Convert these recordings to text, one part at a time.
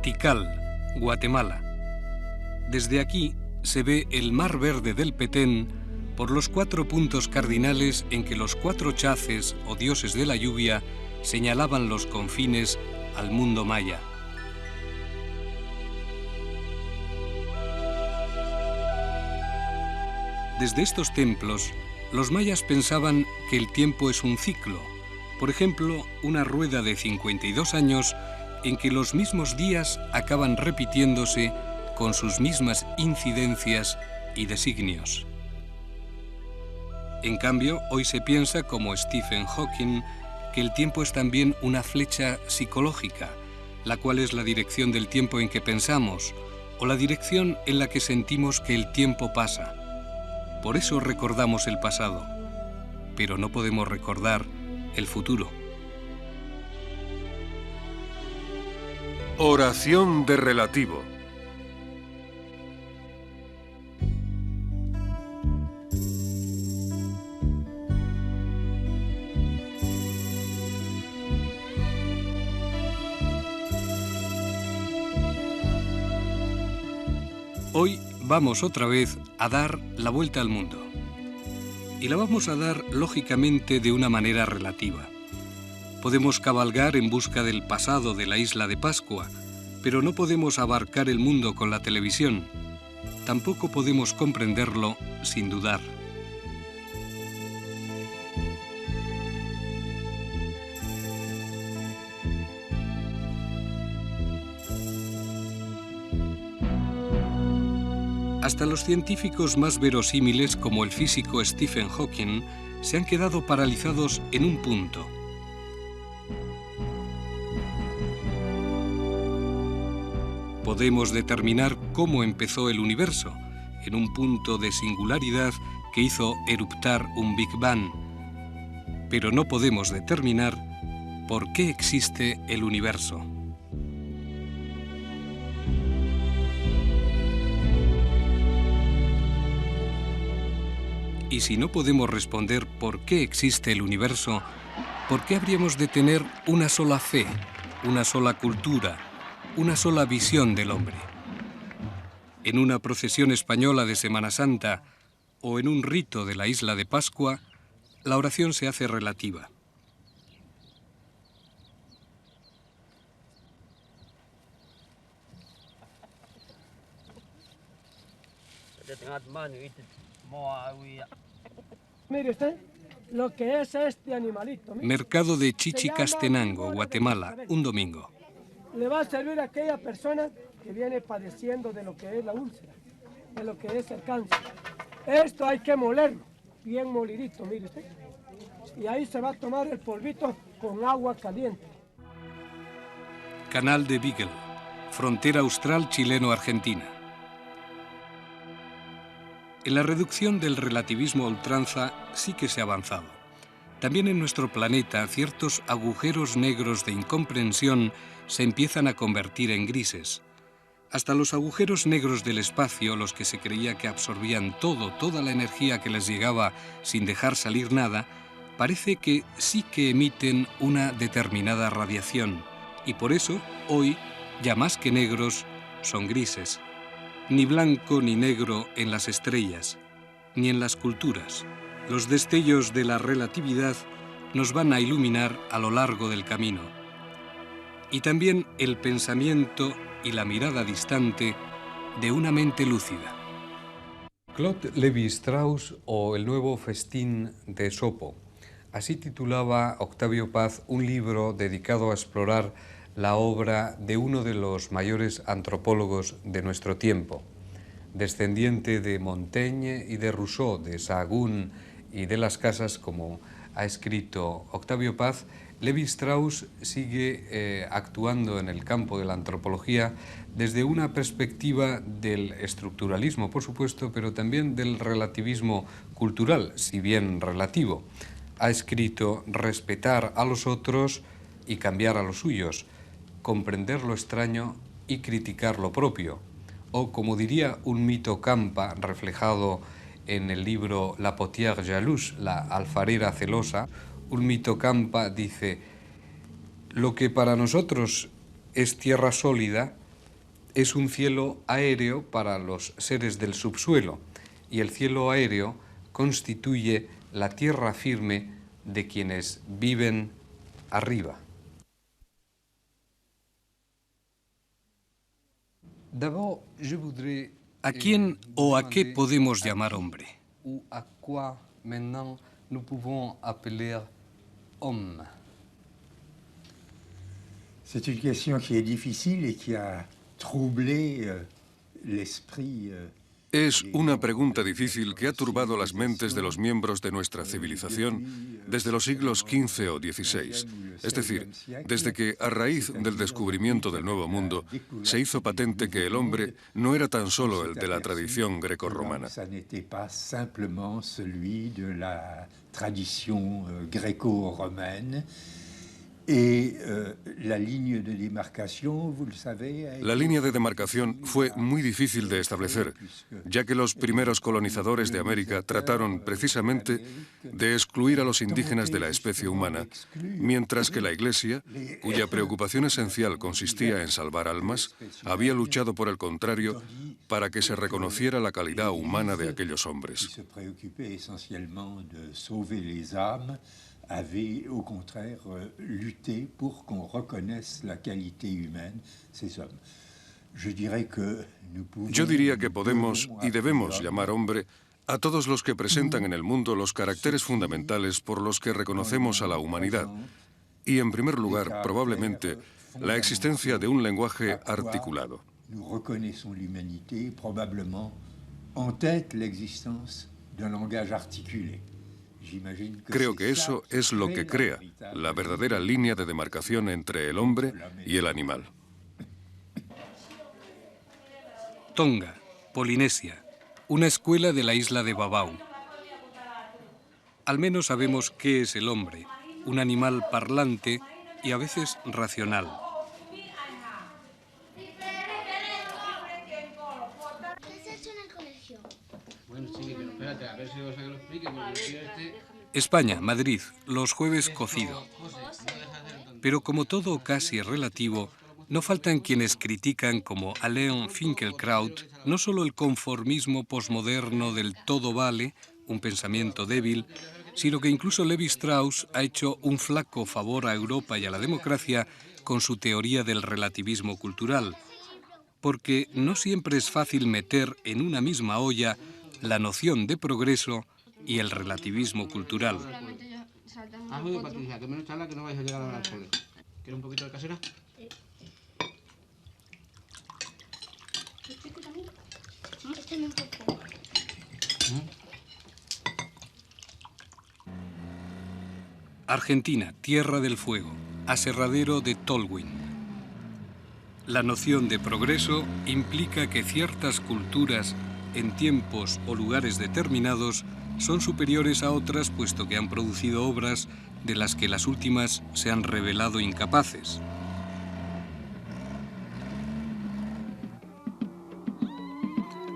Tikal, Guatemala. Desde aquí se ve el mar verde del Petén por los 4 puntos cardinales en que los 4 chaces o dioses de la lluvia señalaban los confines al mundo maya. Desde estos templos, los mayas pensaban que el tiempo es un ciclo, por ejemplo, una rueda de 52 años en que los mismos días acaban repitiéndose con sus mismas incidencias y designios. En cambio, hoy se piensa, como Stephen Hawking, que el tiempo es también una flecha psicológica, la cual es la dirección del tiempo en que pensamos, o la dirección en la que sentimos que el tiempo pasa. Por eso recordamos el pasado, pero no podemos recordar el futuro. Oración de relativo. Hoy vamos otra vez a dar la vuelta al mundo. Y la vamos a dar, lógicamente, de una manera relativa. Podemos cabalgar en busca del pasado de la isla de Pascua, pero no podemos abarcar el mundo con la televisión. Tampoco podemos comprenderlo sin dudar. Hasta los científicos más verosímiles, como el físico Stephen Hawking, se han quedado paralizados en un punto. Podemos determinar cómo empezó el universo, en un punto de singularidad que hizo eruptar un Big Bang. Pero no podemos determinar por qué existe el universo. Y si no podemos responder por qué existe el universo, ¿por qué habríamos de tener una sola fe, una sola cultura, una sola visión del hombre? En una procesión española de Semana Santa o en un rito de la isla de Pascua, la oración se hace relativa. Mire usted lo que es este animalito. Mercado de Chichicastenango, Guatemala, un domingo. Le va a servir a aquella persona que viene padeciendo de lo que es la úlcera, de lo que es el cáncer. Esto hay que molerlo, bien molidito, mire usted. Y ahí se va a tomar el polvito con agua caliente. Canal de Beagle, frontera austral chileno-argentina. En la reducción del relativismo a ultranza sí que se ha avanzado. También en nuestro planeta ciertos agujeros negros de incomprensión se empiezan a convertir en grises. Hasta los agujeros negros del espacio, los que se creía que absorbían toda la energía que les llegaba sin dejar salir nada, parece que sí que emiten una determinada radiación. Y por eso, hoy, ya más que negros, son grises. Ni blanco ni negro en las estrellas, ni en las culturas. Los destellos de la relatividad nos van a iluminar a lo largo del camino. Y también el pensamiento y la mirada distante de una mente lúcida. Claude Lévi-Strauss o El nuevo festín de Esopo. Así titulaba Octavio Paz un libro dedicado a explorar la obra de uno de los mayores antropólogos de nuestro tiempo. Descendiente de Montaigne y de Rousseau, de Sahagún y de Las Casas, como ha escrito Octavio Paz, Lévi-Strauss sigue actuando en el campo de la antropología desde una perspectiva del estructuralismo, por supuesto, pero también del relativismo cultural, si bien relativo. Ha escrito respetar a los otros y cambiar a los suyos, comprender lo extraño y criticar lo propio. O, como diría un mito Campa reflejado en el libro La potière jalouse, la alfarera celosa, un mito Campa dice: lo que para nosotros es tierra sólida es un cielo aéreo para los seres del subsuelo, y el cielo aéreo constituye la tierra firme de quienes viven arriba. ¿A quién o a qué podemos llamar hombre? C'est une question qui est difficile et qui a troublé l'esprit. Es una pregunta difícil que ha turbado las mentes de los miembros de nuestra civilización desde los siglos XV o XVI, es decir, desde que, a raíz del descubrimiento del Nuevo Mundo, se hizo patente que el hombre no era tan solo el de la tradición grecorromana. La línea de demarcación fue muy difícil de establecer, ya que los primeros colonizadores de América trataron precisamente de excluir a los indígenas de la especie humana, mientras que la Iglesia, cuya preocupación esencial consistía en salvar almas, había luchado por el contrario para que se reconociera la calidad humana de aquellos hombres. Avait au contraire lutté pour qu'on reconnaisse la qualité humaine de ces hommes. Yo diría que podemos y debemos llamar hombre a todos los que presentan en el mundo los caracteres fundamentales por los que reconocemos a la humanidad. Y en primer lugar, probablemente, la existencia de un lenguaje articulado. Nous reconnaissons l'humanité, probablement en tête l'existence d'un langage articulé. Creo que eso es lo que crea la verdadera línea de demarcación entre el hombre y el animal. Tonga, Polinesia, una escuela de la isla de Babau. Al menos sabemos qué es el hombre, un animal parlante y a veces racional. España, Madrid, los jueves cocido. Pero como todo casi es relativo, no faltan quienes critican, como Alain Finkielkraut, no solo el conformismo posmoderno del todo vale, un pensamiento débil, sino que incluso Lévi-Strauss ha hecho un flaco favor a Europa y a la democracia con su teoría del relativismo cultural, porque no siempre es fácil meter en una misma olla la noción de progreso y el relativismo cultural. ¿Quiere un poquito de casera? Un poco. Argentina, Tierra del Fuego, aserradero de Tolwyn. La noción de progreso implica que ciertas culturas, en tiempos o lugares determinados, son superiores a otras puesto que han producido obras de las que las últimas se han revelado incapaces.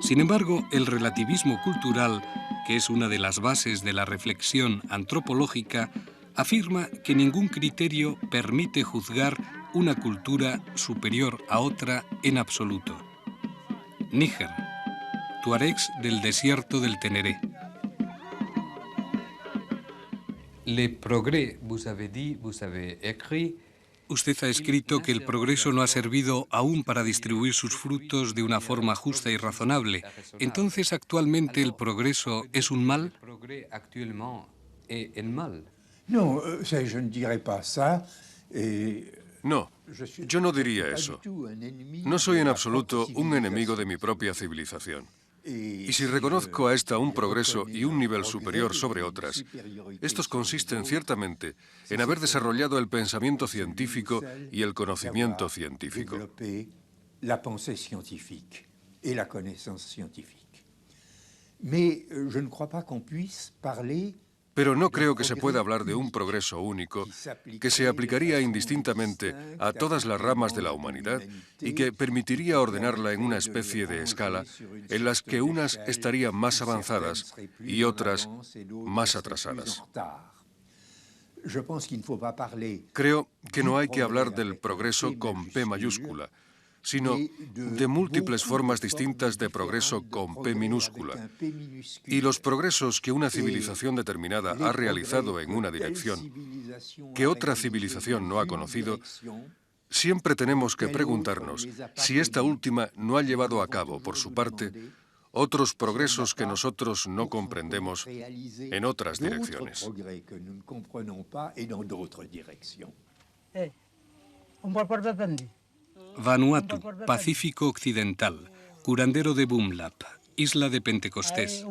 Sin embargo, el relativismo cultural, que es una de las bases de la reflexión antropológica, afirma que ningún criterio permite juzgar una cultura superior a otra en absoluto. Níger, tuaregs del desierto del Teneré. Le progrès, vous avez dit, vous avez écrit. Usted ha escrito que el progreso no ha servido aún para distribuir sus frutos de una forma justa y razonable. Entonces, ¿actualmente el progreso es un mal? Le progrès actuellement est un mal. Non, je ne dirais pas ça. No, yo no diría eso. No soy en absoluto un enemigo de mi propia civilización. Y si reconozco a esta un progreso y un nivel superior sobre otras, estos consisten ciertamente en haber desarrollado el pensamiento científico y el conocimiento científico. La pensée scientifique et la connaissance scientifique. Mais je ne crois pas qu'on puisse parler. Pero no creo que se pueda hablar de un progreso único que se aplicaría indistintamente a todas las ramas de la humanidad y que permitiría ordenarla en una especie de escala en las que unas estarían más avanzadas y otras más atrasadas. Creo que no hay que hablar del progreso con P mayúscula, sino de múltiples formas distintas de progreso con P minúscula. Y los progresos que una civilización determinada ha realizado en una dirección que otra civilización no ha conocido, siempre tenemos que preguntarnos si esta última no ha llevado a cabo, por su parte, otros progresos que nosotros no comprendemos en otras direcciones. Vanuatu, Pacífico Occidental, curandero de Bumlap, isla de Pentecostés.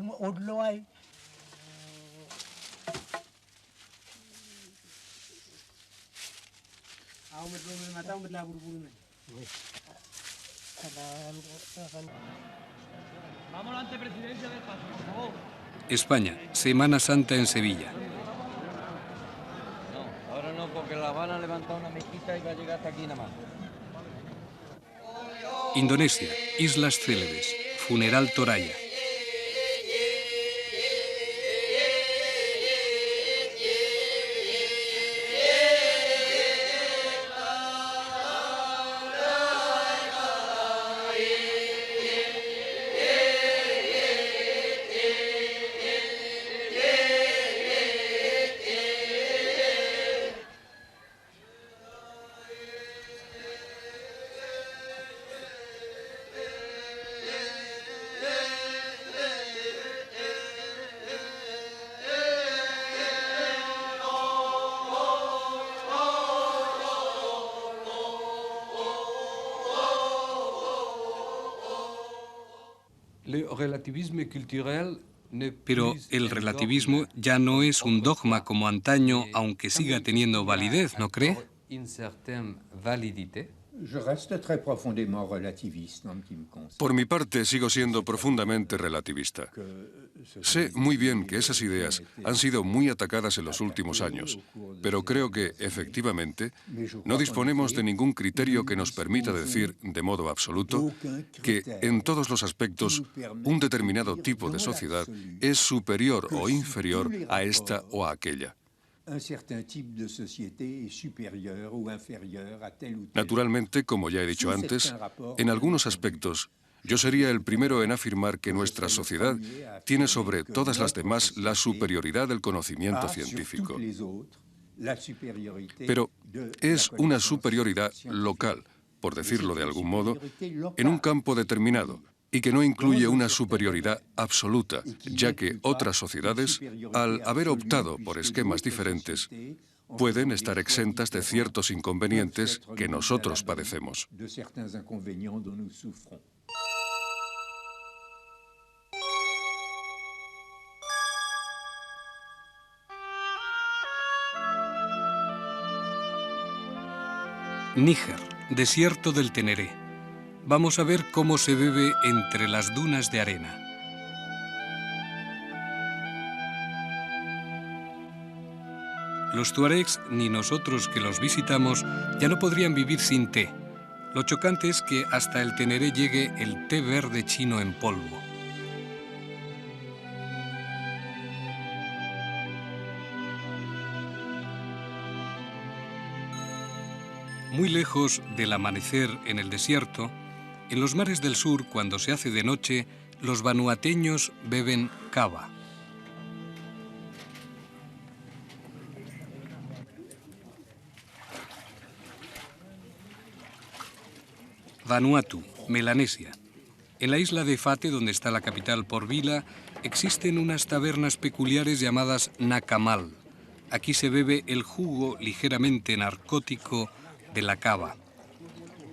España, Semana Santa en Sevilla. No, ahora no, porque la van a levantar una mezquita y va a llegar hasta aquí nada más. Indonesia, Islas Célebes, funeral Toraya. Pero el relativismo ya no es un dogma como antaño, aunque siga teniendo validez, ¿no cree? Por mi parte, sigo siendo profundamente relativista. Sé muy bien que esas ideas han sido muy atacadas en los últimos años, pero creo que, efectivamente, no disponemos de ningún criterio que nos permita decir, de modo absoluto, que, en todos los aspectos, un determinado tipo de sociedad es superior o inferior a esta o a aquella. Naturalmente, como ya he dicho antes, en algunos aspectos, yo sería el primero en afirmar que nuestra sociedad tiene sobre todas las demás la superioridad del conocimiento científico. Pero es una superioridad local, por decirlo de algún modo, en un campo determinado, y que no incluye una superioridad absoluta, ya que otras sociedades, al haber optado por esquemas diferentes, pueden estar exentas de ciertos inconvenientes que nosotros padecemos. Níger, desierto del Teneré. Vamos a ver cómo se bebe entre las dunas de arena. Los tuaregs, ni nosotros que los visitamos, ya no podrían vivir sin té. Lo chocante es que hasta el Teneré llegue el té verde chino en polvo. Muy lejos del amanecer en el desierto, en los mares del sur, cuando se hace de noche, los vanuateños beben cava. Vanuatu, Melanesia. En la isla de Fate, donde está la capital Port Vila, existen unas tabernas peculiares llamadas nakamal. Aquí se bebe el jugo ligeramente narcótico de la cava.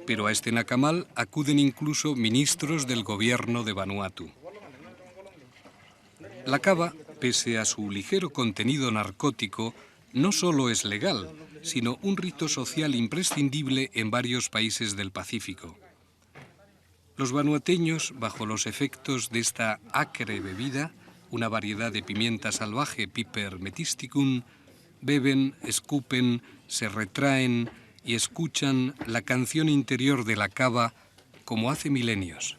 Pero a este nakamal acuden incluso ministros del gobierno de Vanuatu. La cava, pese a su ligero contenido narcótico, no solo es legal, sino un rito social imprescindible en varios países del Pacífico. Los vanuateños, bajo los efectos de esta acre bebida, una variedad de pimienta salvaje, Piper metisticum, beben, escupen, se retraen y escuchan la canción interior de la cava como hace milenios.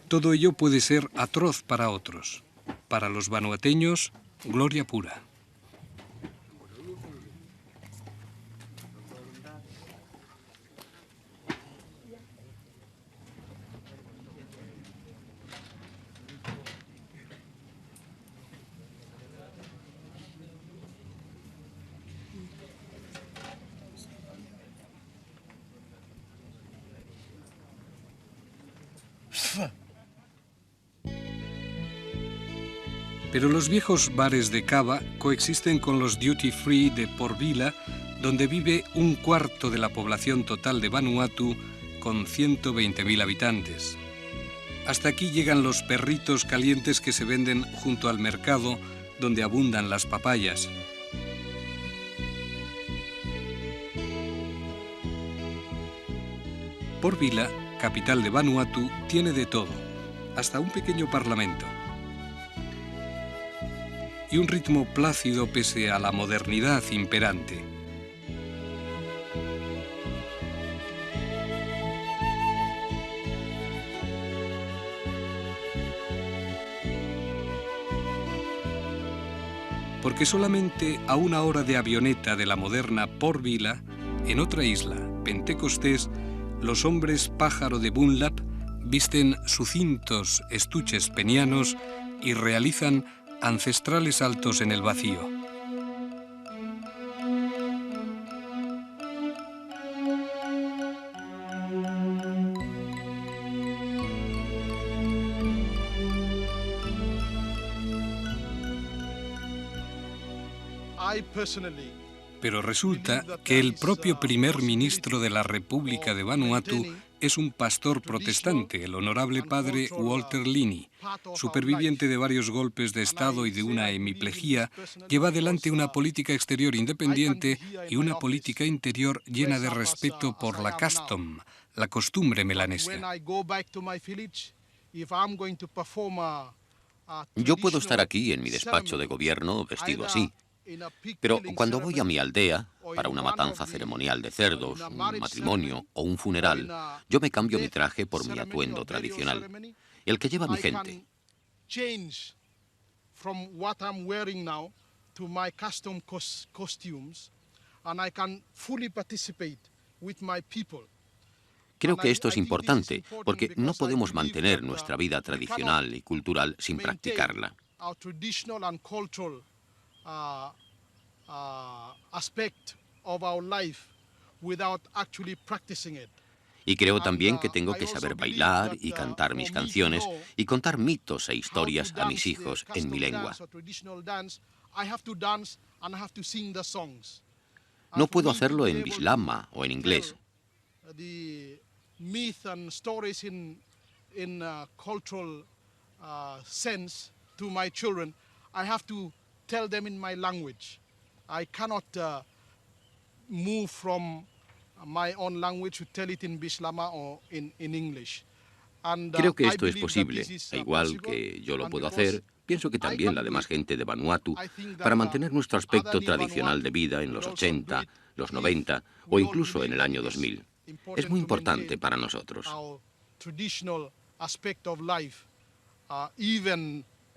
Todo ello puede ser atroz para otros. Para los vanuateños, gloria pura. Pero los viejos bares de cava coexisten con los duty free de Port Vila, donde vive un cuarto de la población total de Vanuatu, con 120.000 habitantes. Hasta aquí llegan los perritos calientes que se venden junto al mercado, donde abundan las papayas. Port Vila, capital de Vanuatu, tiene de todo, hasta un pequeño parlamento. Y un ritmo plácido pese a la modernidad imperante. Porque solamente a una hora de avioneta de la moderna Port Vila, en otra isla, Pentecostés, los hombres pájaro de Bunlap visten sucintos estuches penianos y realizan ancestrales saltos en el vacío. Pero resulta que el propio primer ministro de la República de Vanuatu es un pastor protestante, el honorable padre Walter Linney. Superviviente de varios golpes de Estado y de una hemiplegia, lleva adelante una política exterior independiente y una política interior llena de respeto por la custom, la costumbre melanesia. Yo puedo estar aquí en mi despacho de gobierno vestido así, pero cuando voy a mi aldea, para una matanza ceremonial de cerdos, un matrimonio o un funeral, yo me cambio mi traje por mi atuendo tradicional, el que lleva mi gente. Creo que esto es importante, porque no podemos mantener nuestra vida tradicional y cultural sin practicarla. Y creo también que tengo que saber bailar y cantar mis canciones y contar mitos e historias a mis hijos en mi lengua. No puedo hacerlo en bislama o en inglés. Tell them in my language. I cannot move from my own language to tell it in Bislama or in English. Creo que esto es posible, e igual que yo lo puedo hacer, pienso que también la demás gente de Vanuatu, para mantener nuestro aspecto tradicional de vida en los 80, los 90 o incluso en el año 2000. Es muy importante para nosotros.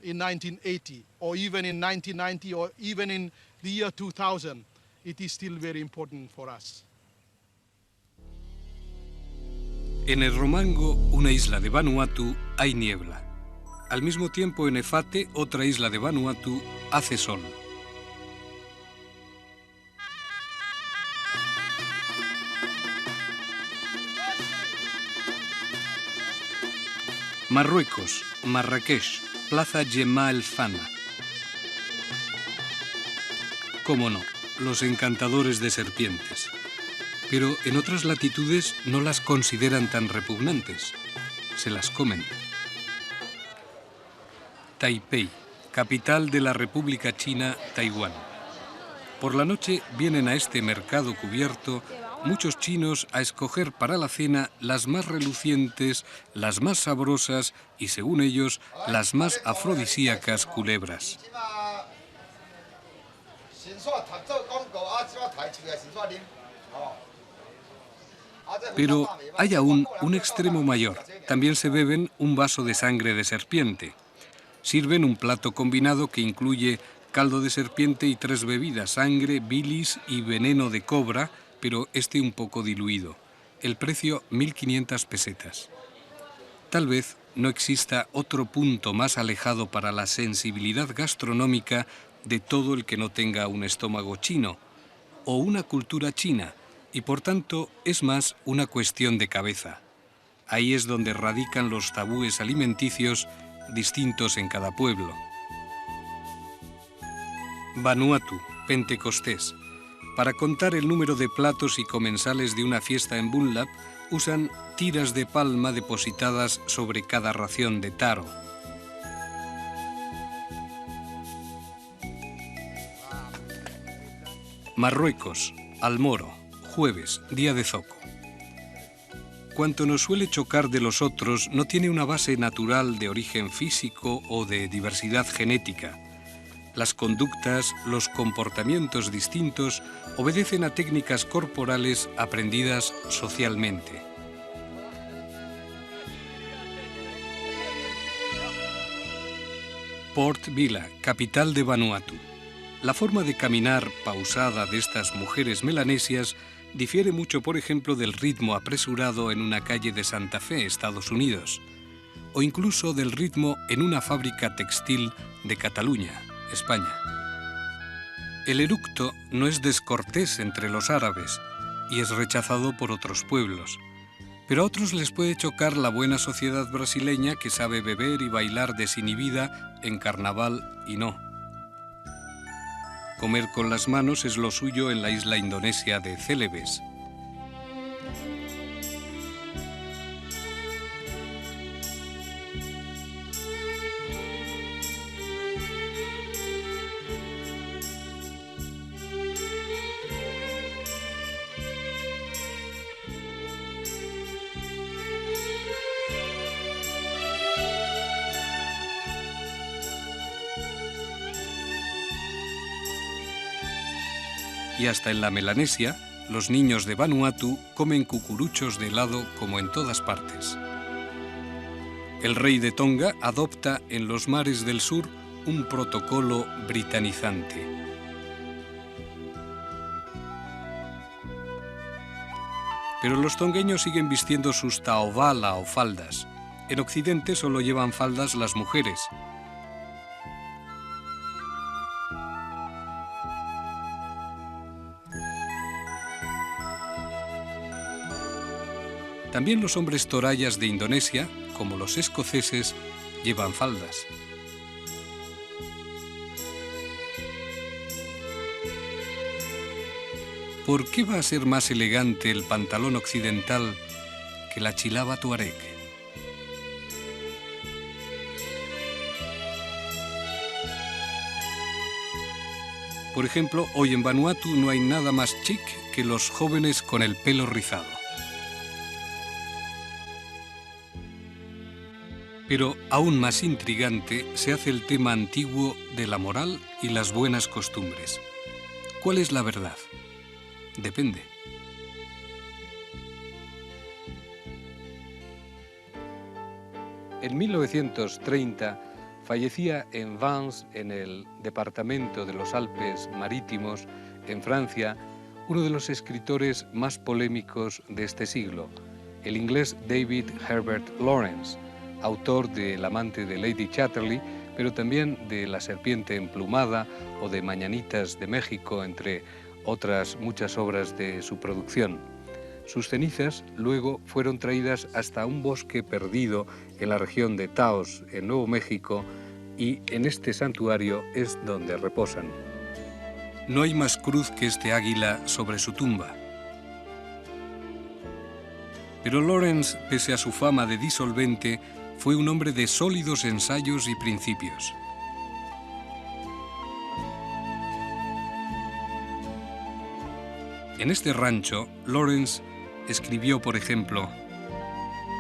In 1980, or even in 1990, or even in the year 2000, it is still very important for us. En el Romango, una isla de Vanuatu, hay niebla. Al mismo tiempo, en Efate, otra isla de Vanuatu, hace sol. Marruecos, Marrakech, Plaza Jemaa el Fana. Cómo no, los encantadores de serpientes. Pero en otras latitudes no las consideran tan repugnantes. Se las comen. Taipei, capital de la República China, Taiwán. Por la noche vienen a este mercado cubierto muchos chinos a escoger para la cena las más relucientes, las más sabrosas y, según ellos, las más afrodisíacas culebras. Pero hay aún un extremo mayor. También se beben un vaso de sangre de serpiente. Sirven un plato combinado que incluye caldo de serpiente y 3 bebidas, sangre, bilis y veneno de cobra, pero este un poco diluido. El precio, 1.500 pesetas. Tal vez no exista otro punto más alejado para la sensibilidad gastronómica de todo el que no tenga un estómago chino o una cultura china, y por tanto es más una cuestión de cabeza. Ahí es donde radican los tabúes alimenticios distintos en cada pueblo. Vanuatu, Pentecostés. Para contar el número de platos y comensales de una fiesta en Bunlap, usan tiras de palma depositadas sobre cada ración de taro. Marruecos, Almoro, jueves, día de zoco. Cuanto nos suele chocar de los otros no tiene una base natural de origen físico o de diversidad genética. Las conductas, los comportamientos distintos obedecen a técnicas corporales aprendidas socialmente. Port Vila, capital de Vanuatu. La forma de caminar pausada de estas mujeres melanesias difiere mucho, por ejemplo, del ritmo apresurado en una calle de Santa Fe, Estados Unidos, o incluso del ritmo en una fábrica textil de Cataluña, España. El eructo no es descortés entre los árabes y es rechazado por otros pueblos, pero a otros les puede chocar la buena sociedad brasileña que sabe beber y bailar desinhibida en carnaval y no. Comer con las manos es lo suyo en la isla indonesia de Celebes. Y hasta en la Melanesia, los niños de Vanuatu comen cucuruchos de helado como en todas partes. El rey de Tonga adopta en los mares del sur un protocolo britanizante. Pero los tongueños siguen vistiendo sus taovala o faldas. En Occidente solo llevan faldas las mujeres. También los hombres torayas de Indonesia, como los escoceses, llevan faldas. ¿Por qué va a ser más elegante el pantalón occidental que la chilaba tuareg? Por ejemplo, hoy en Vanuatu no hay nada más chic que los jóvenes con el pelo rizado. Pero aún más intrigante se hace el tema antiguo de la moral y las buenas costumbres. ¿Cuál es la verdad? Depende. En 1930 fallecía en Vence, en el departamento de los Alpes Marítimos, en Francia, uno de los escritores más polémicos de este siglo, el inglés David Herbert Lawrence, autor de El amante de Lady Chatterley, pero también de La serpiente emplumada o de Mañanitas de México, entre otras muchas obras de su producción. Sus cenizas luego fueron traídas hasta un bosque perdido en la región de Taos, en Nuevo México, y en este santuario es donde reposan. No hay más cruz que este águila sobre su tumba. Pero Lawrence, pese a su fama de disolvente, fue un hombre de sólidos ensayos y principios. En este rancho, Lawrence escribió, por ejemplo: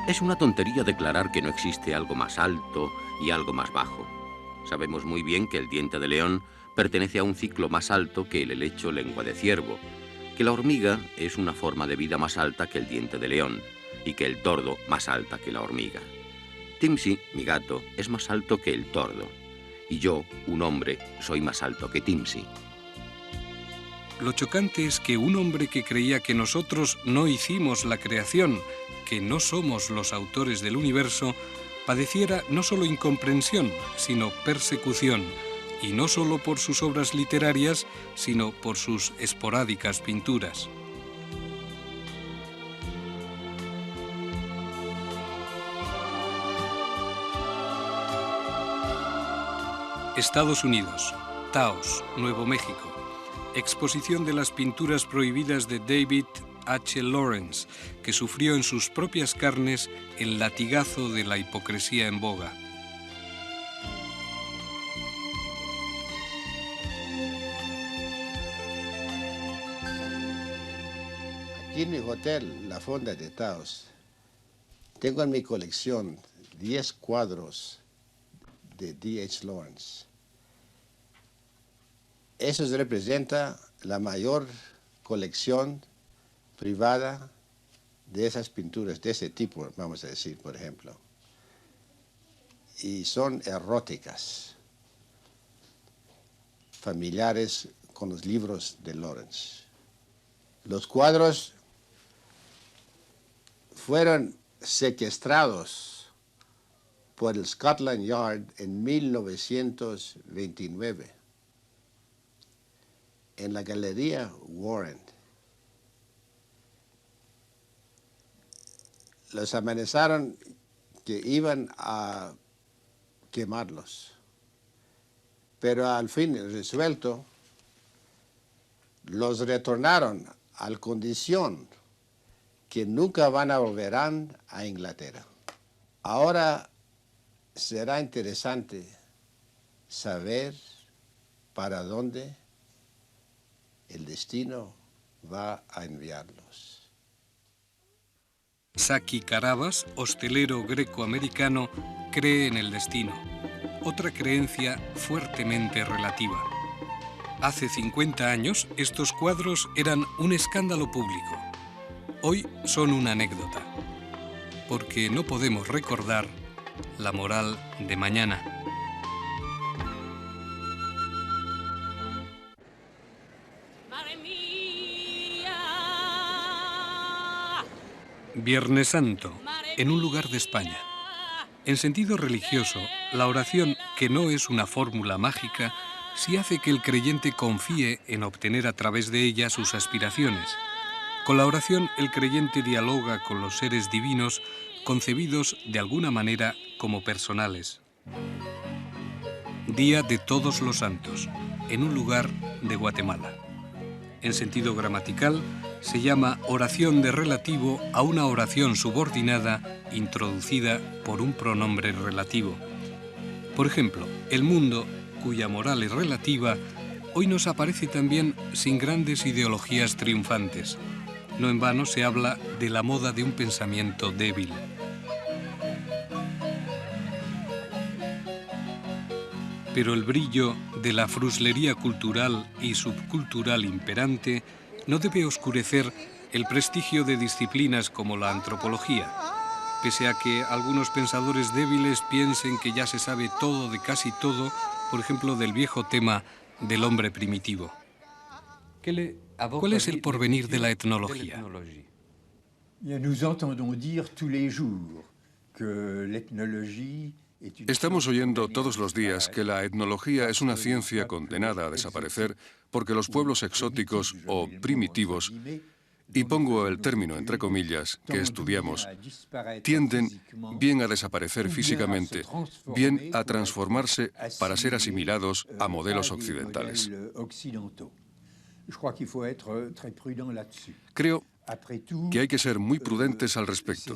Es una tontería declarar que no existe algo más alto y algo más bajo. Sabemos muy bien que el diente de león pertenece a un ciclo más alto que el helecho lengua de ciervo, que la hormiga es una forma de vida más alta que el diente de león y que el tordo más alta que la hormiga. Timsy, mi gato, es más alto que el tordo y yo, un hombre, soy más alto que Timsy. Lo chocante es que un hombre que creía que nosotros no hicimos la creación, que no somos los autores del universo, padeciera no solo incomprensión, sino persecución, y no solo por sus obras literarias, sino por sus esporádicas pinturas. Estados Unidos, Taos, Nuevo México. Exposición de las pinturas prohibidas de David H. Lawrence, que sufrió en sus propias carnes el latigazo de la hipocresía en boga. Aquí en mi hotel, la Fonda de Taos, tengo en mi colección 10 cuadros de D.H. Lawrence. Eso representa la mayor colección privada de esas pinturas, de ese tipo, vamos a decir, por ejemplo. Y son eróticas, familiares con los libros de Lawrence. Los cuadros fueron secuestrados por el Scotland Yard en 1929 en la Galería Warren. Los amenazaron que iban a quemarlos, pero al fin resuelto los retornaron a la condición que nunca van a volver a Inglaterra. Ahora será interesante saber para dónde el destino va a enviarlos. Saki Carabas, hostelero greco-americano, cree en el destino, otra creencia fuertemente relativa. Hace 50 años, estos cuadros eran un escándalo público. Hoy son una anécdota, porque no podemos recordar la moral de mañana. Viernes Santo, en un lugar de España. En sentido religioso, la oración, que no es una fórmula mágica, sí hace que el creyente confíe en obtener a través de ella sus aspiraciones. Con la oración, el creyente dialoga con los seres divinos, concebidos de alguna manera como personales. Día de Todos los Santos, en un lugar de Guatemala. En sentido gramatical, se llama oración de relativo a una oración subordinada introducida por un pronombre relativo. Por ejemplo, el mundo, cuya moral es relativa, hoy nos aparece también sin grandes ideologías triunfantes. No en vano se habla de la moda de un pensamiento débil. Pero el brillo de la fruslería cultural y subcultural imperante no debe oscurecer el prestigio de disciplinas como la antropología, pese a que algunos pensadores débiles piensen que ya se sabe todo de casi todo, por ejemplo, del viejo tema del hombre primitivo. ¿Cuál es el porvenir de la etnología? Nous entendons dire tous les jours que l'ethnologie. Estamos oyendo todos los días que la etnología es una ciencia condenada a desaparecer porque los pueblos exóticos o primitivos y pongo el término entre comillas, que estudiamos, tienden bien a desaparecer físicamente, bien a transformarse para ser asimilados a modelos occidentales. Creo que hay que ser muy prudentes al respecto.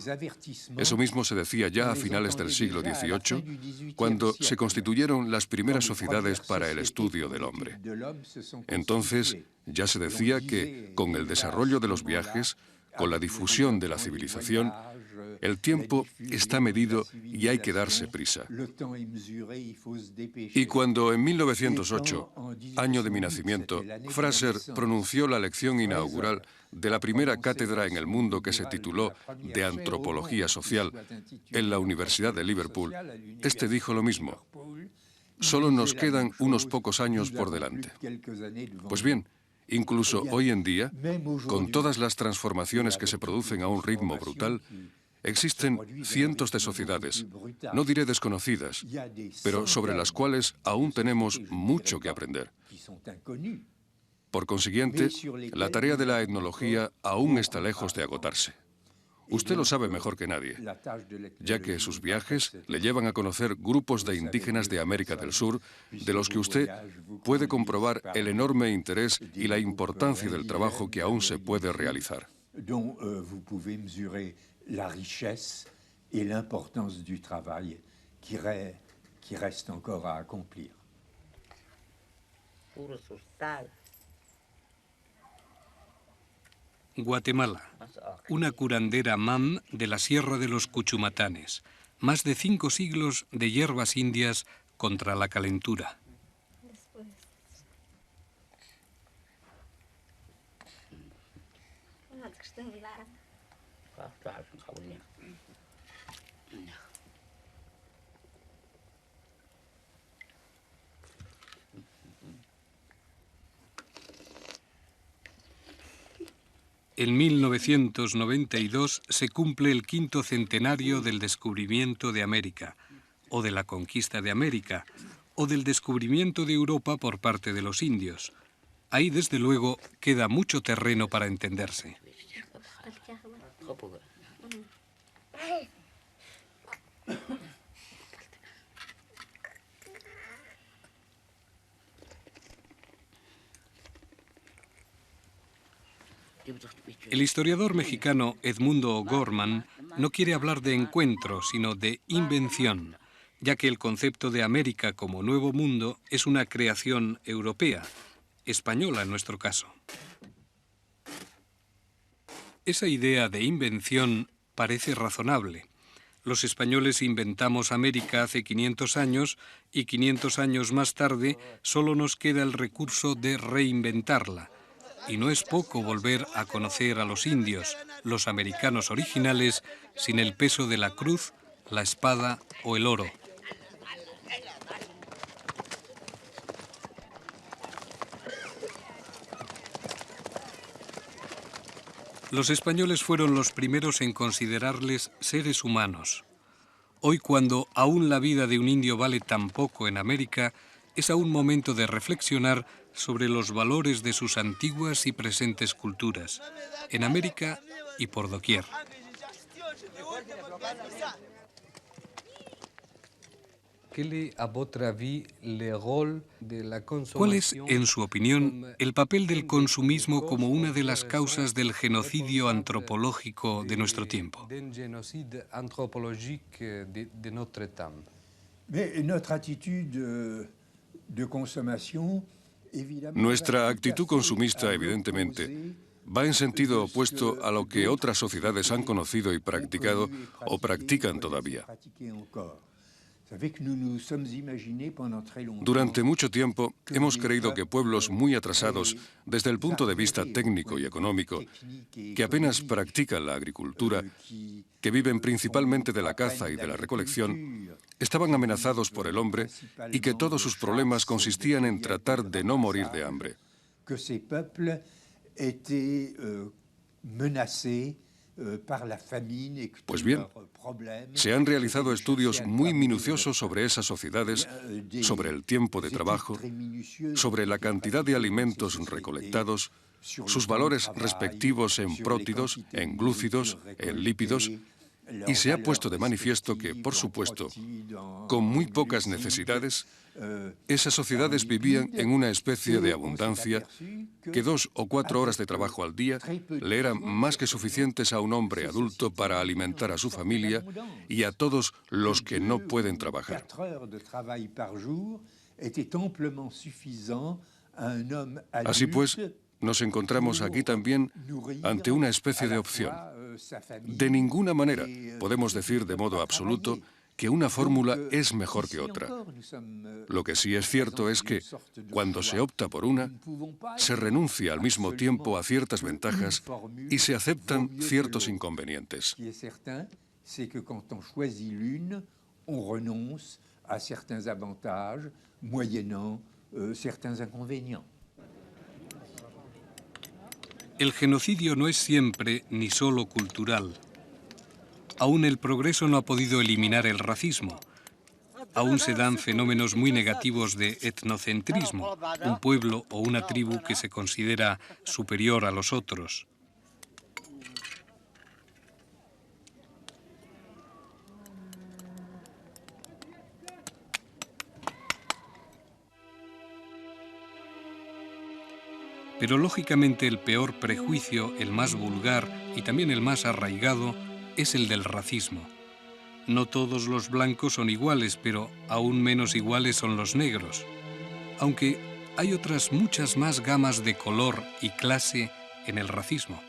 Eso mismo se decía ya a finales del siglo XVIII, cuando se constituyeron las primeras sociedades para el estudio del hombre. Entonces, ya se decía que, con el desarrollo de los viajes, con la difusión de la civilización, el tiempo está medido y hay que darse prisa. Y cuando en 1908, año de mi nacimiento, Fraser pronunció la lección inaugural de la primera cátedra en el mundo que se tituló de Antropología Social en la Universidad de Liverpool, este dijo lo mismo: solo nos quedan unos pocos años por delante. Pues bien, incluso hoy en día, con todas las transformaciones que se producen a un ritmo brutal, existen cientos de sociedades, no diré desconocidas, pero sobre las cuales aún tenemos mucho que aprender. Por consiguiente, la tarea de la etnología aún está lejos de agotarse. Usted lo sabe mejor que nadie, ya que sus viajes le llevan a conocer grupos de indígenas de América del Sur, de los que usted puede comprobar el enorme interés y la importancia del trabajo que aún se puede realizar. La richesse et l'importance du travail qui reste encore à accomplir. Guatemala, una curandera mam de la Sierra de los Cuchumatanes. Más de 5 siglos de hierbas indias contra la calentura. En 1992 se cumple el 5º centenario del descubrimiento de América, o de la conquista de América, o del descubrimiento de Europa por parte de los indios. Ahí, desde luego, queda mucho terreno para entenderse. El historiador mexicano Edmundo O'Gorman no quiere hablar de encuentro, sino de invención, ya que el concepto de América como nuevo mundo es una creación europea, española en nuestro caso. Esa idea de invención parece razonable. Los españoles inventamos América hace 500 años y 500 años más tarde solo nos queda el recurso de reinventarla. Y no es poco volver a conocer a los indios, los americanos originales, sin el peso de la cruz, la espada o el oro. Los españoles fueron los primeros en considerarles seres humanos. Hoy, cuando aún la vida de un indio vale tan poco en América, es aún momento de reflexionar sobre los valores de sus antiguas y presentes culturas, en América y por doquier. ¿Cuál es, en su opinión, el papel del consumismo como una de las causas del genocidio antropológico de nuestro tiempo? Nuestra actitud consumista, evidentemente, va en sentido opuesto a lo que otras sociedades han conocido y practicado o practican todavía. Durante mucho tiempo hemos creído que pueblos muy atrasados desde el punto de vista técnico y económico, que apenas practican la agricultura, que viven principalmente de la caza y de la recolección, estaban amenazados por el hombre y que todos sus problemas consistían en tratar de no morir de hambre. Pues bien, se han realizado estudios muy minuciosos sobre esas sociedades, sobre el tiempo de trabajo, sobre la cantidad de alimentos recolectados, sus valores respectivos en prótidos, en glúcidos, en lípidos, y se ha puesto de manifiesto que, por supuesto, con muy pocas necesidades, esas sociedades vivían en una especie de abundancia que 2 o 4 horas de trabajo al día le eran más que suficientes a un hombre adulto para alimentar a su familia y a todos los que no pueden trabajar. Así pues, nos encontramos aquí también ante una especie de opción. De ninguna manera podemos decir de modo absoluto que una fórmula es mejor que otra. Lo que sí es cierto es que, cuando se opta por una, se renuncia al mismo tiempo a ciertas ventajas y se aceptan ciertos inconvenientes. El genocidio no es siempre ni solo cultural. Aún el progreso no ha podido eliminar el racismo. Aún se dan fenómenos muy negativos de etnocentrismo, un pueblo o una tribu que se considera superior a los otros. Pero lógicamente el peor prejuicio, el más vulgar y también el más arraigado, es el del racismo. No todos los blancos son iguales, pero aún menos iguales son los negros. Aunque hay otras muchas más gamas de color y clase en el racismo.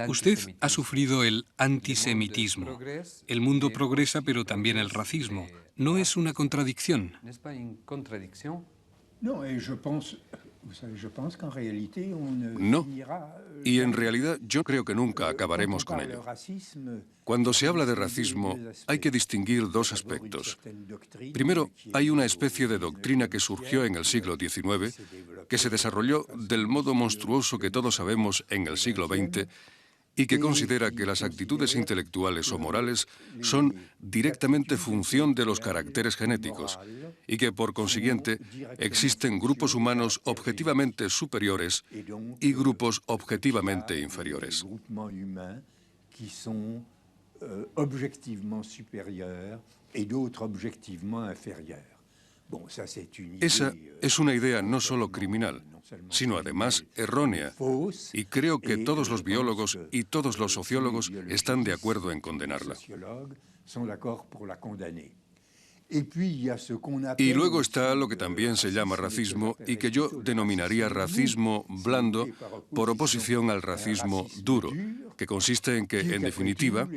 Usted ha sufrido el antisemitismo. El mundo progresa, pero también el racismo. ¿No es una contradicción? No, y en realidad yo creo que nunca acabaremos con ello. Cuando se habla de racismo, hay que distinguir 2 aspectos. Primero, hay una especie de doctrina que surgió en el siglo XIX, que se desarrolló del modo monstruoso que todos sabemos en el siglo XX, y que considera que las actitudes intelectuales o morales son directamente función de los caracteres genéticos y que, por consiguiente, existen grupos humanos objetivamente superiores y grupos objetivamente inferiores. Esa es una idea no solo criminal, sino además errónea, y creo que todos los biólogos y todos los sociólogos están de acuerdo en condenarla. Y luego está lo que también se llama racismo y que yo denominaría racismo blando por oposición al racismo duro, que consiste en que, en definitiva,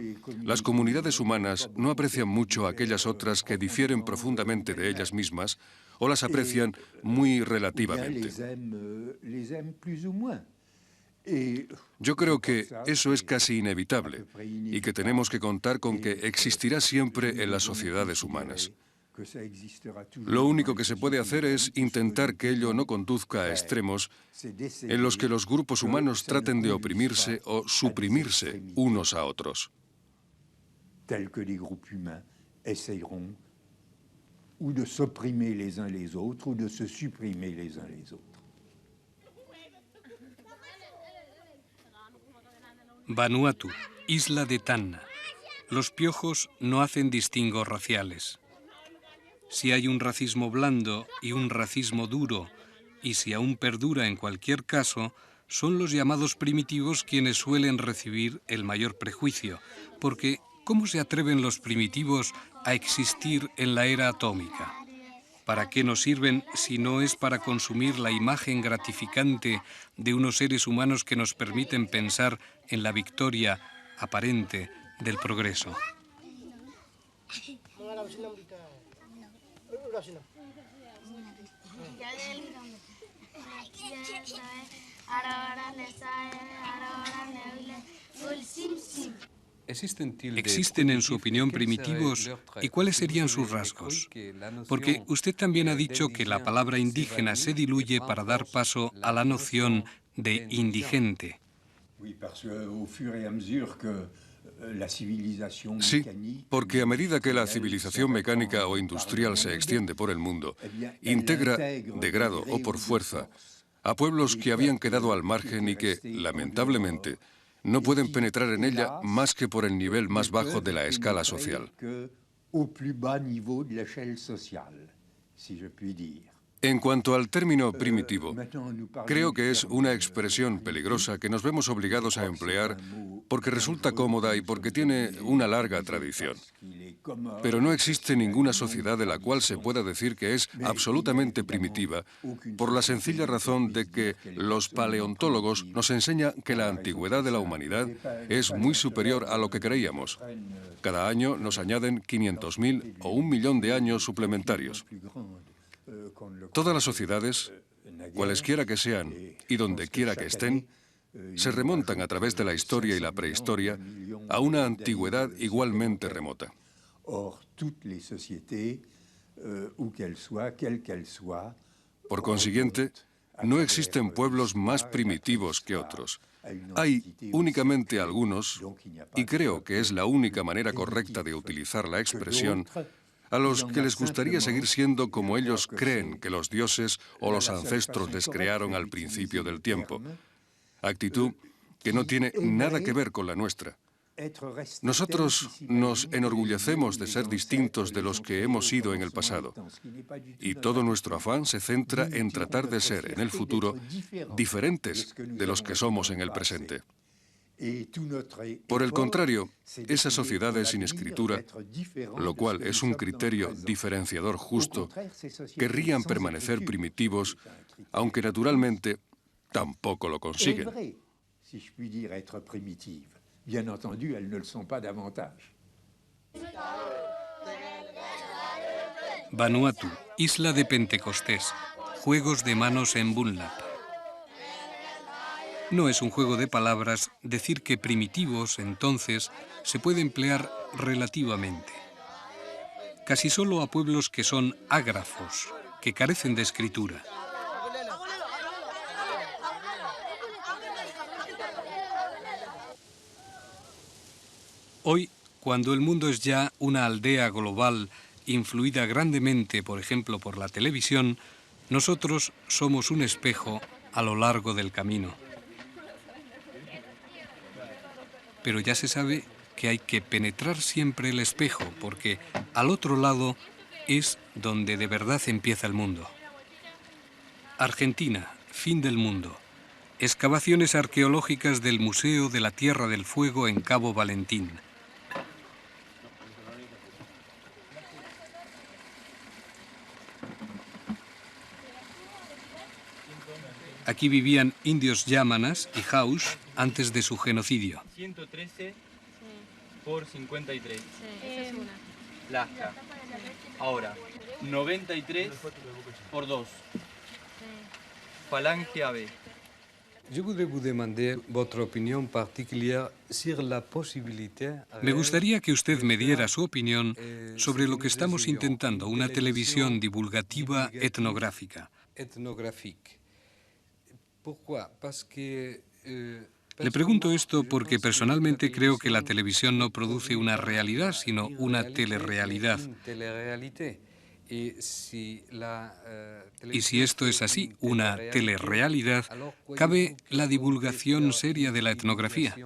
las comunidades humanas no aprecian mucho a aquellas otras que difieren profundamente de ellas mismas o las aprecian muy relativamente. Yo creo que eso es casi inevitable y que tenemos que contar con que existirá siempre en las sociedades humanas. Lo único que se puede hacer es intentar que ello no conduzca a extremos en los que los grupos humanos traten de oprimirse o suprimirse unos a otros. Tel que les groupes humains essaieront ou de s'opprimer les uns les autres ou de se supprimer les uns les autres. Vanuatu, isla de Tanna. Los piojos no hacen distingos raciales. Si hay un racismo blando y un racismo duro, y si aún perdura en cualquier caso, son los llamados primitivos quienes suelen recibir el mayor prejuicio, porque ¿cómo se atreven los primitivos a existir en la era atómica? ¿Para qué nos sirven si no es para consumir la imagen gratificante de unos seres humanos que nos permiten pensar en la victoria aparente del progreso? ¿Existen en su opinión primitivos y cuáles serían sus rasgos? Porque usted también ha dicho que la palabra indígena se diluye para dar paso a la noción de indigente. Sí, porque a medida que la civilización mecánica o industrial se extiende por el mundo, integra, de grado o por fuerza, a pueblos que habían quedado al margen y que, lamentablemente, no pueden penetrar en ella más que por el nivel más bajo de la escala social. En cuanto al término primitivo, creo que es una expresión peligrosa que nos vemos obligados a emplear porque resulta cómoda y porque tiene una larga tradición. Pero no existe ninguna sociedad de la cual se pueda decir que es absolutamente primitiva, por la sencilla razón de que los paleontólogos nos enseñan que la antigüedad de la humanidad es muy superior a lo que creíamos. Cada año nos añaden 500.000 o 1 millón de años suplementarios. Todas las sociedades, cualesquiera que sean y donde quiera que estén, se remontan a través de la historia y la prehistoria a una antigüedad igualmente remota. Por consiguiente, no existen pueblos más primitivos que otros. Hay únicamente algunos, y creo que es la única manera correcta de utilizar la expresión, a los que les gustaría seguir siendo como ellos creen que los dioses o los ancestros les crearon al principio del tiempo. Actitud que no tiene nada que ver con la nuestra. Nosotros nos enorgullecemos de ser distintos de los que hemos sido en el pasado. Y todo nuestro afán se centra en tratar de ser, en el futuro, diferentes de los que somos en el presente. Por el contrario, esas sociedades sin escritura, lo cual es un criterio diferenciador justo, querrían permanecer primitivos, aunque naturalmente tampoco lo consiguen. Vanuatu, isla de Pentecostés, juegos de manos en Bunlap. No es un juego de palabras decir que primitivos, entonces, se puede emplear relativamente. Casi solo a pueblos que son ágrafos, que carecen de escritura. Hoy, cuando el mundo es ya una aldea global influida grandemente, por ejemplo, por la televisión, nosotros somos un espejo a lo largo del camino. Pero ya se sabe que hay que penetrar siempre el espejo, porque al otro lado es donde de verdad empieza el mundo. Argentina, fin del mundo. Excavaciones arqueológicas del Museo de la Tierra del Fuego en Cabo Valentín. Aquí vivían indios yámanas y jaus antes de su genocidio. 113 por 53. Esa es una. Lasca. Ahora, 93 por 2. Falange AB. Me gustaría que usted me diera su opinión sobre lo que estamos intentando, una televisión divulgativa etnográfica. Le pregunto esto porque personalmente creo que la televisión no produce una realidad, sino una telerrealidad. Y si esto es así, una telerrealidad, ¿cabe la divulgación seria de la etnografía?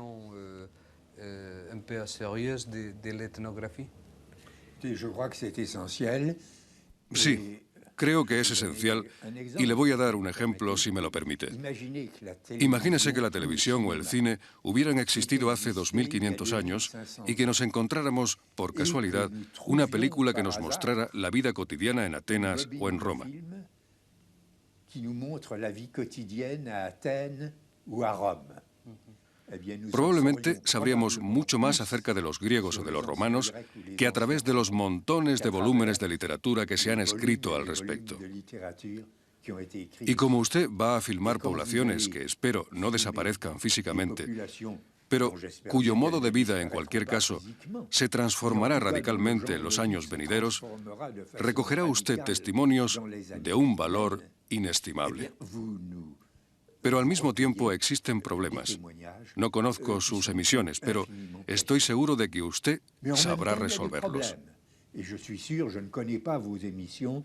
Sí. Creo que es esencial y le voy a dar un ejemplo si me lo permite. Imagínese que la televisión o el cine hubieran existido hace 2500 años y que nos encontráramos, por casualidad, una película que nos mostrara la vida cotidiana en Atenas o en Roma. Probablemente sabríamos mucho más acerca de los griegos o de los romanos que a través de los montones de volúmenes de literatura que se han escrito al respecto. Y como usted va a filmar poblaciones que espero no desaparezcan físicamente, pero cuyo modo de vida, en cualquier caso, se transformará radicalmente en los años venideros, recogerá usted testimonios de un valor inestimable. Pero al mismo tiempo existen problemas. No conozco sus emisiones, pero estoy seguro de que usted sabrá resolverlos. Et je suis sûr, je ne connais pas vos émissions,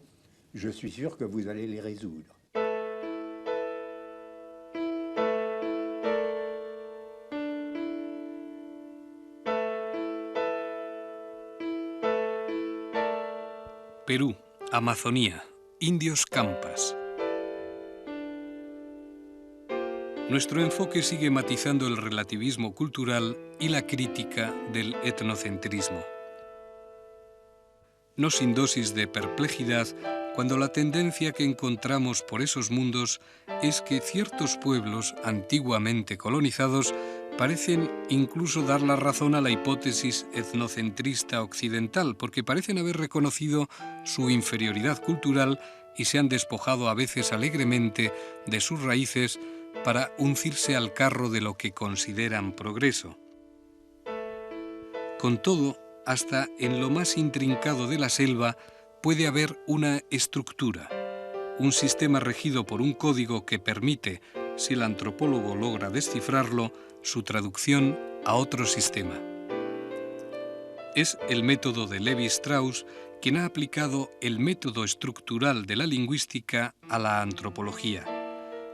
je suis sûr que vous allez les résoudre. Perú, Amazonía, indios campas. Nuestro enfoque sigue matizando el relativismo cultural y la crítica del etnocentrismo. No sin dosis de perplejidad cuando la tendencia que encontramos por esos mundos es que ciertos pueblos antiguamente colonizados parecen incluso dar la razón a la hipótesis etnocentrista occidental, porque parecen haber reconocido su inferioridad cultural y se han despojado a veces alegremente de sus raíces para uncirse al carro de lo que consideran progreso. Con todo, hasta en lo más intrincado de la selva puede haber una estructura, un sistema regido por un código que permite, si el antropólogo logra descifrarlo, su traducción a otro sistema. Es el método de Levi-Strauss quien ha aplicado el método estructural de la lingüística a la antropología.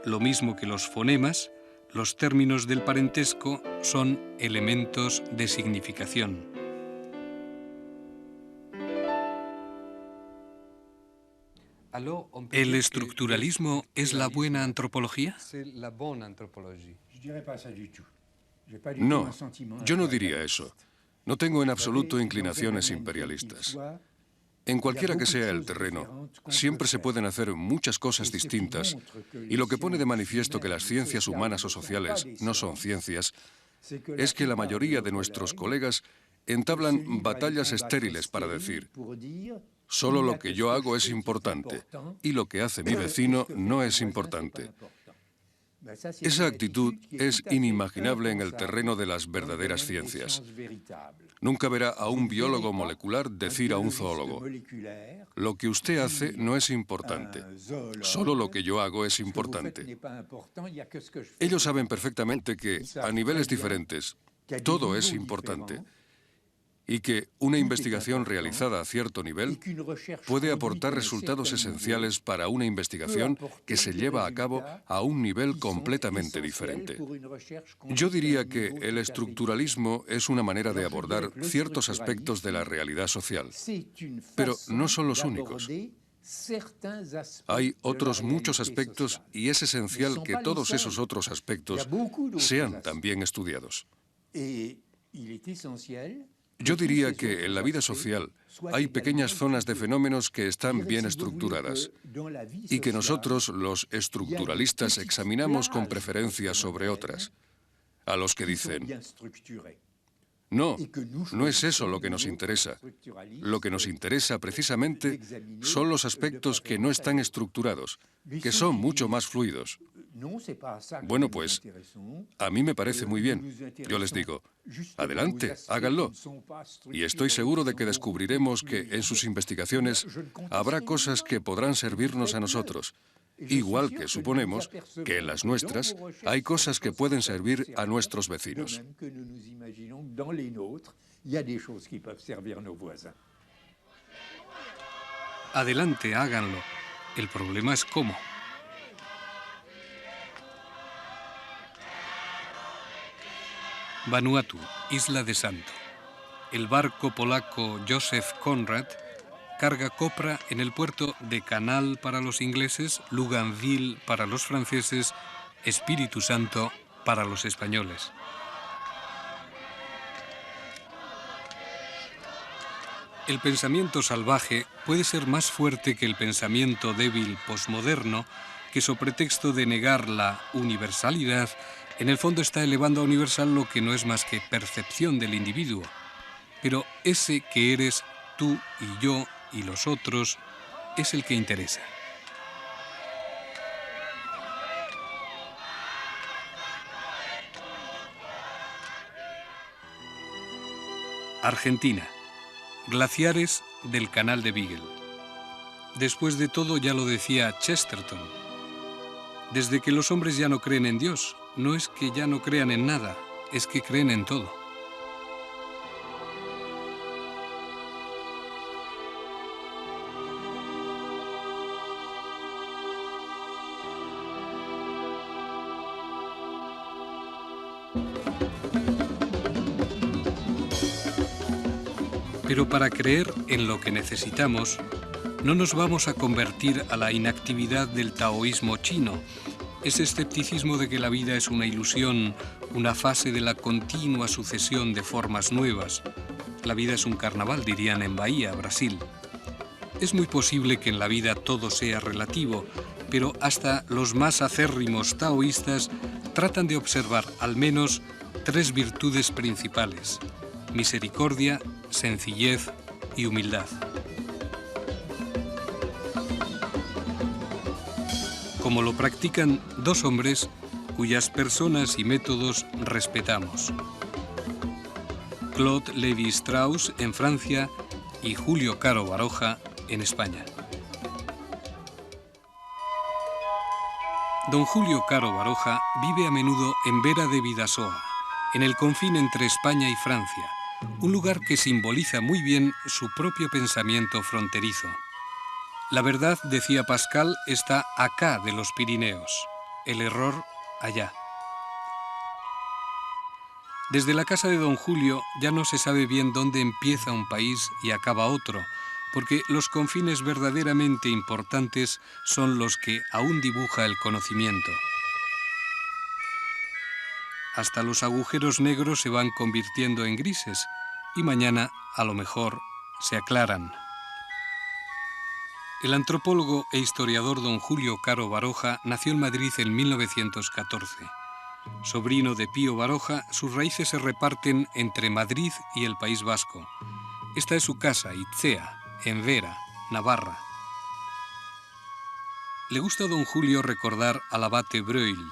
Lo mismo que los fonemas, los términos del parentesco son elementos de significación. ¿El estructuralismo es la buena antropología? No, yo no diría eso. No tengo en absoluto inclinaciones imperialistas. En cualquiera que sea el terreno, siempre se pueden hacer muchas cosas distintas, y lo que pone de manifiesto que las ciencias humanas o sociales no son ciencias es que la mayoría de nuestros colegas entablan batallas estériles para decir: solo lo que yo hago es importante y lo que hace mi vecino no es importante. Esa actitud es inimaginable en el terreno de las verdaderas ciencias. Nunca verá a un biólogo molecular decir a un zoólogo: lo que usted hace no es importante, solo lo que yo hago es importante. Ellos saben perfectamente que, a niveles diferentes, todo es importante, y que una investigación realizada a cierto nivel puede aportar resultados esenciales para una investigación que se lleva a cabo a un nivel completamente diferente. Yo diría que el estructuralismo es una manera de abordar ciertos aspectos de la realidad social, pero no son los únicos. Hay otros muchos aspectos y es esencial que todos esos otros aspectos sean también estudiados. Yo diría que en la vida social hay pequeñas zonas de fenómenos que están bien estructuradas y que nosotros, los estructuralistas, examinamos con preferencia sobre otras, a los que dicen: no, no es eso lo que nos interesa. Lo que nos interesa precisamente son los aspectos que no están estructurados, que son mucho más fluidos. Bueno, pues, a mí me parece muy bien. Yo les digo: adelante, háganlo. Y estoy seguro de que descubriremos que en sus investigaciones habrá cosas que podrán servirnos a nosotros. Igual que suponemos que en las nuestras hay cosas que pueden servir a nuestros vecinos. Adelante, háganlo. El problema es cómo. Vanuatu, Isla de Santo. El barco polaco Joseph Conrad carga copra en el puerto de Canal para los ingleses, Luganville para los franceses, Espíritu Santo para los españoles. El pensamiento salvaje puede ser más fuerte que el pensamiento débil posmoderno, que sobre pretexto de negar la universalidad, en el fondo está elevando a universal lo que no es más que percepción del individuo. Pero ese que eres tú y yo y los otros es el que interesa. Argentina. Glaciares del Canal de Beagle. Después de todo, ya lo decía Chesterton, desde que los hombres ya no creen en Dios, no es que ya no crean en nada, es que creen en todo. Pero para creer en lo que necesitamos, no nos vamos a convertir a la inactividad del taoísmo chino, ese escepticismo de que la vida es una ilusión, una fase de la continua sucesión de formas nuevas. La vida es un carnaval, dirían en Bahía, Brasil. Es muy posible que en la vida todo sea relativo, pero hasta los más acérrimos taoístas tratan de observar al menos 3 virtudes principales: misericordia, sencillez y humildad. Como lo practican 2 hombres cuyas personas y métodos respetamos: Claude Lévi-Strauss en Francia y Julio Caro Baroja en España. Don Julio Caro Baroja vive a menudo en Vera de Bidasoa, en el confín entre España y Francia, un lugar que simboliza muy bien su propio pensamiento fronterizo. La verdad, decía Pascal, está acá de los Pirineos, el error allá. Desde la casa de don Julio ya no se sabe bien dónde empieza un país y acaba otro, porque los confines verdaderamente importantes son los que aún dibuja el conocimiento. Hasta los agujeros negros se van convirtiendo en grises y mañana, a lo mejor, se aclaran. El antropólogo e historiador don Julio Caro Baroja nació en Madrid en 1914. Sobrino de Pío Baroja, sus raíces se reparten entre Madrid y el País Vasco. Esta es su casa, Itzea, en Vera, Navarra. Le gusta a don Julio recordar al abate Breuil.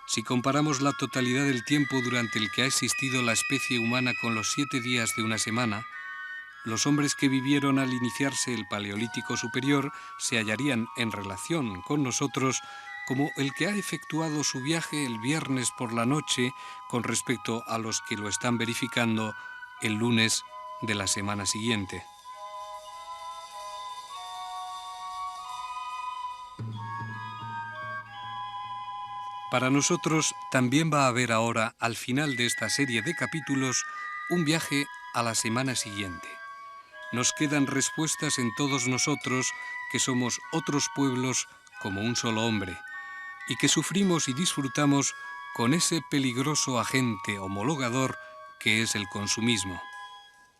Si comparamos la totalidad del tiempo durante el que ha existido la especie humana con los 7 días de una semana, los hombres que vivieron al iniciarse el Paleolítico Superior se hallarían en relación con nosotros como el que ha efectuado su viaje el viernes por la noche con respecto a los que lo están verificando el lunes de la semana siguiente. Para nosotros también va a haber ahora, al final de esta serie de capítulos, un viaje a la semana siguiente. Nos quedan respuestas en todos nosotros, que somos otros pueblos como un solo hombre, y que sufrimos y disfrutamos con ese peligroso agente homologador que es el consumismo.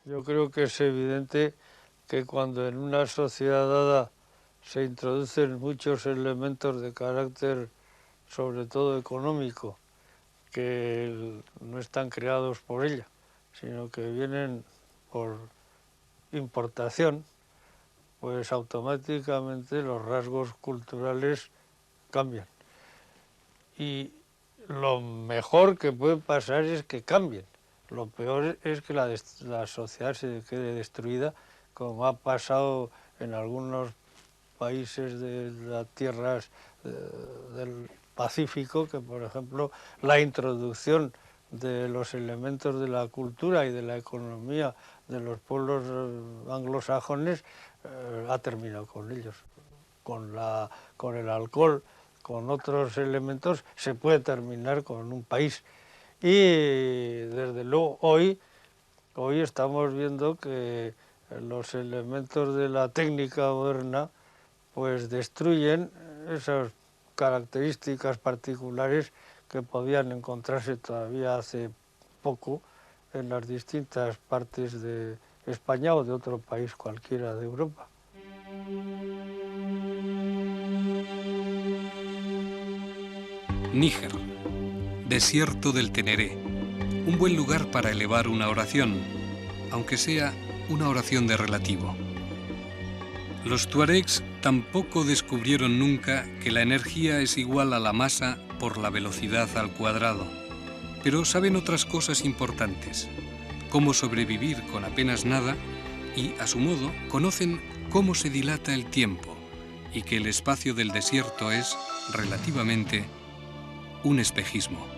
Yo creo que es evidente que cuando en una sociedad dada se introducen muchos elementos de carácter sobre todo económico, que no están creados por ella, sino que vienen por importación, pues automáticamente los rasgos culturales cambian. Y lo mejor que puede pasar es que cambien. Lo peor es que la sociedad se quede destruida, como ha pasado en algunos países de las tierras del Pacífico, que por ejemplo la introducción de los elementos de la cultura y de la economía de los pueblos anglosajones ha terminado con ellos. Con el alcohol, con otros elementos, se puede terminar con un país. Y desde luego hoy estamos viendo que los elementos de la técnica moderna pues destruyen esas características particulares que podían encontrarse todavía hace poco en las distintas partes de España o de otro país cualquiera de Europa. Níger, desierto del Teneré, un buen lugar para elevar una oración, aunque sea una oración de relativo. Los tuaregs tampoco descubrieron nunca que la energía es igual a la masa por la velocidad al cuadrado, pero saben otras cosas importantes. cómo sobrevivir con apenas nada y, a su modo, conocen cómo se dilata el tiempo y que el espacio del desierto es, relativamente, un espejismo.